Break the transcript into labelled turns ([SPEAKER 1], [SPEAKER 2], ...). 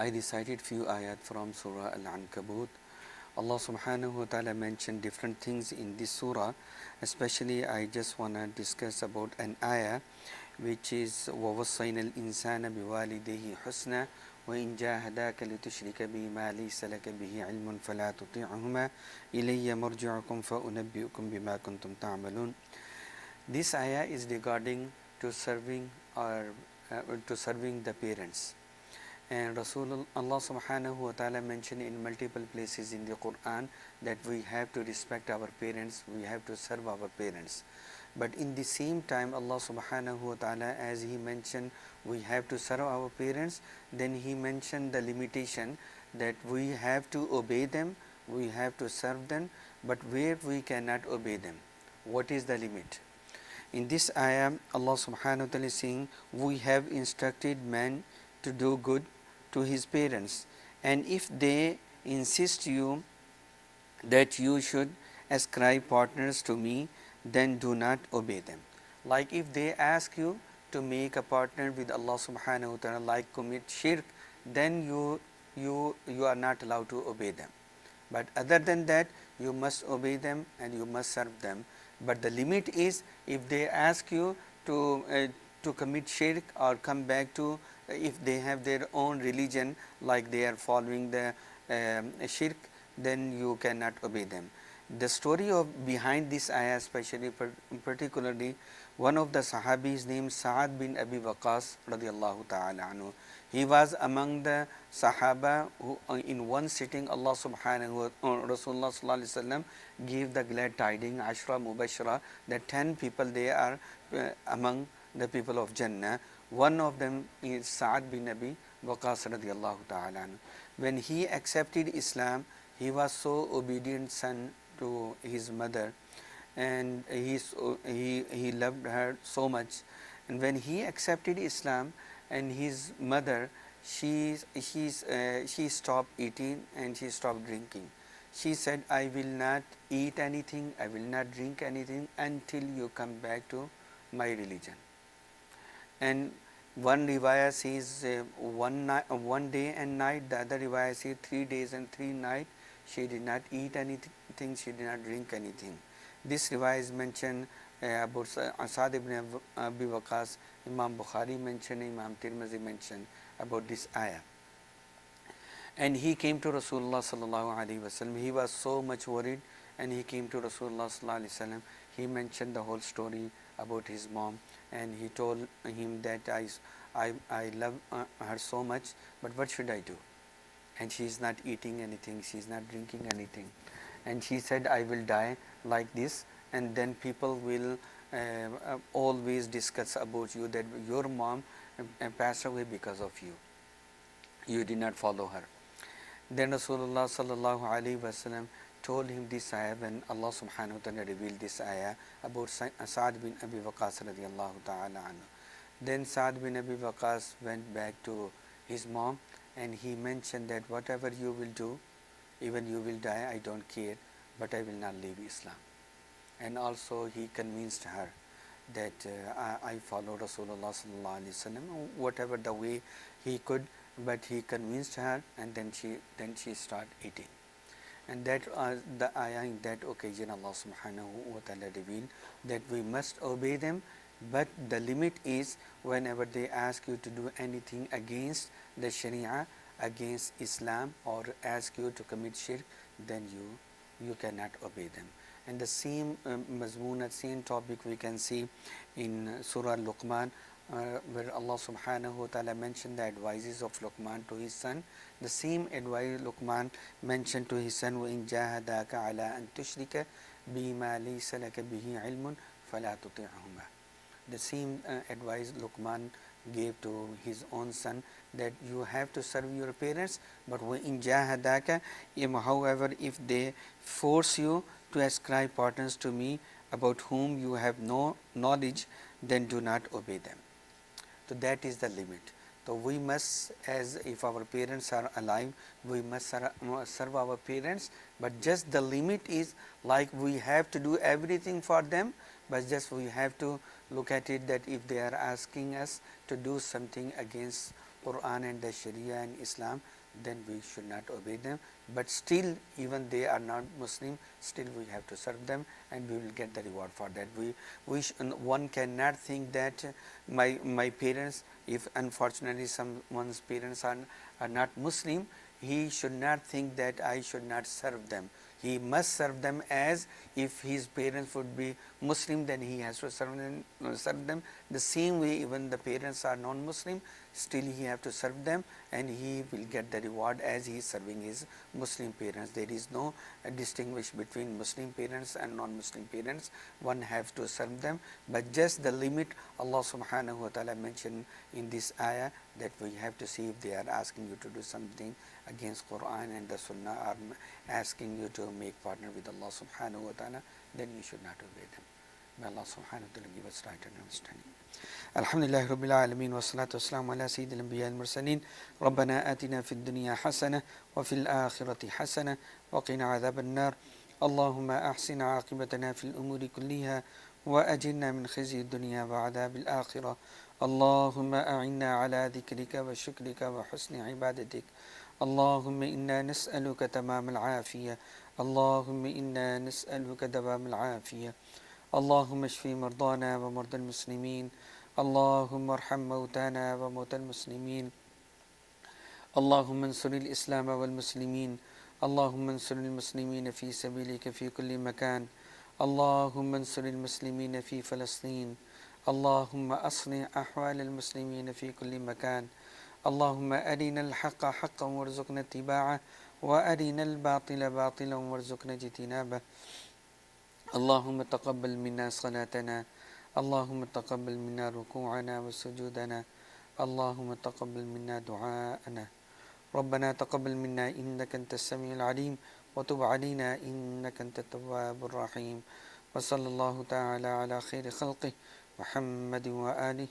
[SPEAKER 1] I recited few ayat from Surah Al-Ankabut. Allah subhanahu wa ta'ala mentioned different things in this surah. Especially I just want to discuss about an ayah which is وَوَصَّيْنَا الْإِنسَانَ بِوَالِدَيْهِ حُسْنًا وَإِنْ جَاهَدَاكَ لِتُشْرِكَ بِي مَا لَيْسَ لَكَ بِهِ عِلْمٌ فَلَا تُطِعْهُمَا إِلَيَّ مَرْجِعُكُمْ فَأُنَبِّئُكُم بِمَا كُنتُمْ تَعْمَلُونَ. This ayah is regarding to serving or to serving the parents. And Rasulullah subhanahu wa ta'ala mentioned in multiple places in the Quran that we have to respect our parents, we have to serve our parents. But in the same time, Allah subhanahu wa ta'ala, as He mentioned, we have to serve our parents, then He mentioned the limitation that we have to obey them, we have to serve them, but where we cannot obey them. What is the limit? In this ayah, Allah subhanahu wa ta'ala is saying, we have instructed man to do good to his parents, and if they insist you that you should ascribe partners to me, then do not obey them. Like if they ask you to make a partner with Allah subhanahu wa ta'ala, like commit shirk, then you are not allowed to obey them. But other than that, you must obey them and you must serve them. But the limit is, if they ask you to commit shirk or come back to, if they have their own religion, like they are following the shirk, then you cannot obey them. The story of behind this ayah, especially particularly, one of the Sahabis named Sa'ad bin Abi Waqqas radiallahu ta'ala anhu. He was among the Sahaba who in one sitting Allah subhanahu wa Rasulullah sallallahu alaihi wasallam gave the glad tidings, Ashra Mubashra, that 10 people they are among the people of Jannah. One of them is Sa'ad bin Abi Waqqas radiallahu ta'ala anhu. When he accepted Islam, he was so obedient son to his mother, and he loved her so much. And when he accepted Islam, and his mother, she stopped eating and she stopped drinking. She said, I will not eat anything, I will not drink anything until you come back to my religion. And one riwayah says one day and night, the other riwayah says 3 days and 3 nights she did not eat anything, she did not drink anything. This riwayah is mentioned about Asad ibn Abi Waqqas. Imam Bukhari mentioned, Imam Tirmidhi mentioned about this ayah. And he came to Rasulullah sallallahu alaihi wasallam. He was so much worried, and he came to Rasulullah sallallahu alaihi wasallam. He mentioned the whole story about his mom, and he told him that I love her so much, but what should I do? And she is not eating anything, she is not drinking anything. And she said, I will die like this, and then people will always discuss about you, that your mom passed away because of you. You did not follow her. Then Rasulullah sallallahu alaihi wasallam told him this ayah when Allah subhanahu wa ta'ala revealed this ayah about Sa'ad bin Abi Waqqas radiallahu ta'ala anhu. Then Sa'ad bin Abi Waqqas went back to his mom, and he mentioned that whatever you will do, even you will die, I don't care, but I will not leave Islam. And also he convinced her that I follow Rasulullah sallallahu alaihi wasallam, whatever the way he could, but he convinced her, and then she started eating. And that the ayah, in that occasion Allah subhanahu wa ta'ala revealed that we must obey them, but the limit is whenever they ask you to do anything against the Sharia, against Islam, or ask you to commit shirk, then you cannot obey them. And the same mazmoon, same topic we can see in Surah Luqman, where Allah subhanahu wa ta'ala mentioned the advices of Luqman to his son. The same advice Luqman mentioned to his son, وَإِنْ جَاهَدَاكَ عَلَىٰ أَن تُشْرِكَ بِمَا لَيْسَ لَكَ بِهِ عِلْمٌ فَلَا تُطِعْهُمَا. The same advice Luqman gave to his own son, that you have to serve your parents, but in jahadaka, however, if they force you to ascribe partners to me about whom you have no knowledge, then do not obey them. So that is the limit. So we must, as if our parents are alive, we must serve our parents, but just the limit is, like we have to do everything for them, but just we have to look at it that if they are asking us to do something against Quran and the Sharia and Islam, then we should not obey them. But still, even they are not Muslim, still we have to serve them, and we will get the reward for that. One cannot think that my parents, if unfortunately someone's parents are not Muslim, he should not think that I should not serve them. He must serve them, as if his parents would be Muslim, then he has to serve them. The same way, even the parents are non-Muslim, still he have to serve them, and he will get the reward as he is serving his Muslim parents. There is no distinguish between Muslim parents and non-Muslim parents. One has to serve them, but just the limit Allah subhanahu wa ta'ala mentioned in this ayah, that we have to see if they are asking you to do something against Quran and the Sunnah, or asking you to make partner with Allah subhanahu wa ta'ala, then you should not obey them. May Allah subhanahu wa ta'ala give us right understanding. Alhamdulillah Rabbil Alameen, wa salatu wa salamu ala Sayyidil Anbiya al Mursaleen. Rabbana atina fid dunya hasana wa fil akhirati hasana wa qina adhab an-nar. Allahumma ahsin aqibatana fil umuri kulliha wa ajirna min khizyi ad-dunya wa adhab al-akhirah. Allahumma a'inna ala dhikrika wa shukrika wa husni ibadatik. اللهم إنا نسألك تمام العافية. اللهم إنا نسألك دوام العافية. اللهم اشف مرضانا ومرضى المسلمين. اللهم ارحم موتانا وموتى المسلمين. اللهم انصر الإسلام والمسلمين. اللهم انصر المسلمين في سبيلك في كل مكان. اللهم انصر المسلمين في فلسطين. اللهم أصلح أحوال المسلمين في كل مكان. اللهم أرنا الحق حقا وارزقنا اتباعه، وأرنا الباطل باطلا وارزقنا اجتنابه. اللهم تقبل منا صلاتنا. اللهم تقبل منا ركوعنا وسجودنا. اللهم تقبل منا دعاءنا. ربنا تقبل منا إنك أنت السميع العليم، وتب علينا إنك أنت التواب الرحيم. وصلى الله تعالى على خير خلقه محمد وآله